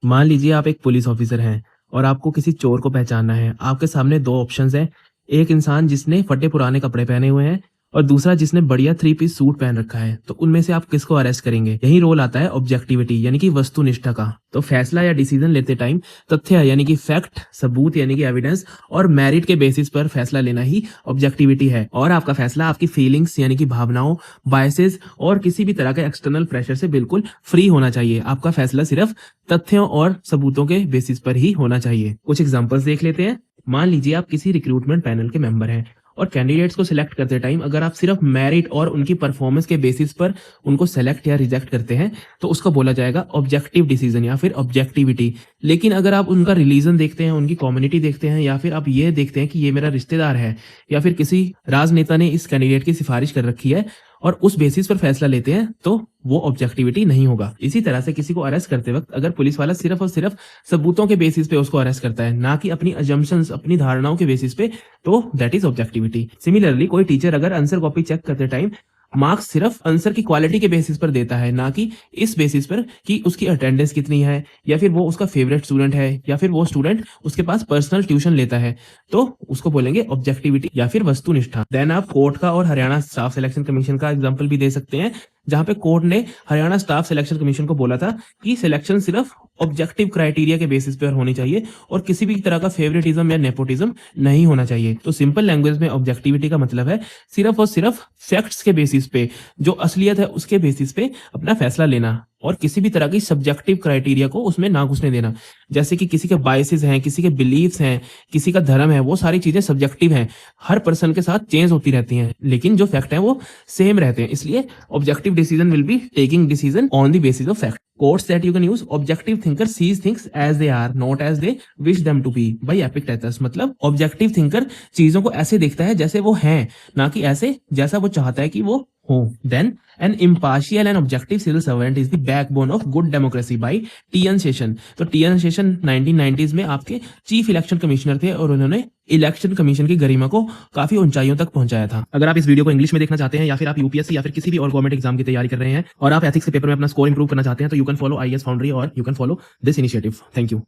मान लीजिए आप एक पुलिस ऑफिसर हैं और आपको किसी चोर को पहचानना है। आपके सामने 2 ऑप्शंस हैं। एक इंसान जिसने फटे पुराने कपड़े पहने हुए हैं और दूसरा जिसने बढ़िया 3 पीस सूट पहन रखा है। तो उनमें से आप किसको अरेस्ट करेंगे? यही रोल आता है ऑब्जेक्टिविटी यानी कि वस्तुनिष्ठता का। तो फैसला या डिसीजन लेते टाइम तथ्य यानी कि फैक्ट, सबूत यानी कि एविडेंस और मेरिट के बेसिस पर फैसला लेना ही ऑब्जेक्टिविटी है। और आपका फैसला आपकी फीलिंग्स यानी कि भावनाओं, बायसेस और किसी भी तरह के एक्सटर्नल प्रेशर से बिल्कुल फ्री होना चाहिए। आपका फैसला सिर्फ तथ्यों और सबूतों के बेसिस पर ही होना चाहिए। कुछ एग्जांपल्स देख लेते हैं। मान लीजिए आप किसी रिक्रूटमेंट पैनल के मेंबर हैं और कैंडिडेट्स को सिलेक्ट करते टाइम अगर आप सिर्फ मेरिट और उनकी परफॉर्मेंस के बेसिस पर उनको सेलेक्ट या रिजेक्ट करते हैं तो उसको बोला जाएगा ऑब्जेक्टिव डिसीजन या फिर ऑब्जेक्टिविटी। लेकिन अगर आप उनका रिलीजन देखते हैं, उनकी कम्युनिटी देखते हैं या फिर आप ये देखते हैं कि ये मेरा रिश्तेदार है या फिर किसी राजनेता ने इस कैंडिडेट की सिफारिश कर रखी है और उस बेसिस पर फैसला लेते हैं तो वो ऑब्जेक्टिविटी नहीं होगा। इसी तरह से किसी को अरेस्ट करते वक्त अगर पुलिस वाला सिर्फ और सिर्फ सबूतों के बेसिस पे उसको अरेस्ट करता है, ना कि अपनी अजम्पशंस, अपनी धारणाओं के बेसिस पे, तो दैट इज ऑब्जेक्टिविटी। सिमिलरली कोई टीचर अगर आंसर कॉपी चेक करते टाइम मार्क्स सिर्फ आंसर की क्वालिटी के बेसिस पर देता है, ना कि इस बेसिस पर कि उसकी अटेंडेंस कितनी है या फिर वो उसका फेवरेट स्टूडेंट है या फिर वो स्टूडेंट उसके पास पर्सनल ट्यूशन लेता है, तो उसको बोलेंगे ऑब्जेक्टिविटी या फिर वस्तुनिष्ठा। देन आप कोर्ट का और हरियाणा स्टाफ सिलेक्शन कमीशन का एग्जांपल भी दे सकते हैं, जहां पे कोर्ट ने हरियाणा स्टाफ सिलेक्शन कमीशन को बोला था कि सिलेक्शन सिर्फ ऑब्जेक्टिव क्राइटेरिया के बेसिस पर होनी चाहिए और किसी भी तरह का फेवरेटिज्म या नेपोटिज्म नहीं होना चाहिए। तो सिंपल लैंग्वेज में ऑब्जेक्टिविटी का मतलब है सिर्फ और सिर्फ फैक्ट्स के बेसिस पे, जो असलियत है उसके बेसिस पे अपना फैसला लेना और किसी भी तरह की सब्जेक्टिव क्राइटेरिया को उसमें ना घुसने देना। जैसे कि किसी के बायसेस हैं, किसी के बिलीव्स हैं, किसी का धर्म है, वो सारी चीजें सब्जेक्टिव हैं, हर पर्सन के साथ चेंज होती रहती हैं, लेकिन जो फैक्ट है वो सेम रहते हैं। इसलिए objective decision will be taking decision on the basis of fact. Quotes that you can use: objective thinker sees things as they are, not as they wish them to be, by Epictetus। मतलब objective thinker चीजों को ऐसे देखता है जैसे वो हैं, ना कि ऐसे जैसा वो चाहता है कि वो हो। Then an impartial and objective civil servant is the backbone of good democracy, by TN. Seshan. तो टी.एन. शेषन 1990s में आपके चीफ इलेक्शन कमिश्नर थे और उन्होंने इलेक्शन कमीशन की गरिमा को काफी ऊंचाइयों तक पहुंचाया था। अगर आप इस वीडियो को इंग्लिश में देखना चाहते हैं या फिर आप यूपीएससी या फिर किसी भी और गवर्नमेंट एग्जाम की तैयारी कर रहे हैं और आप एथिक्स के पेपर में अपना स्कोर इंप्रूव करना चाहते हैं, तो you can follow IAS foundry और you can follow this initiative. Thank you.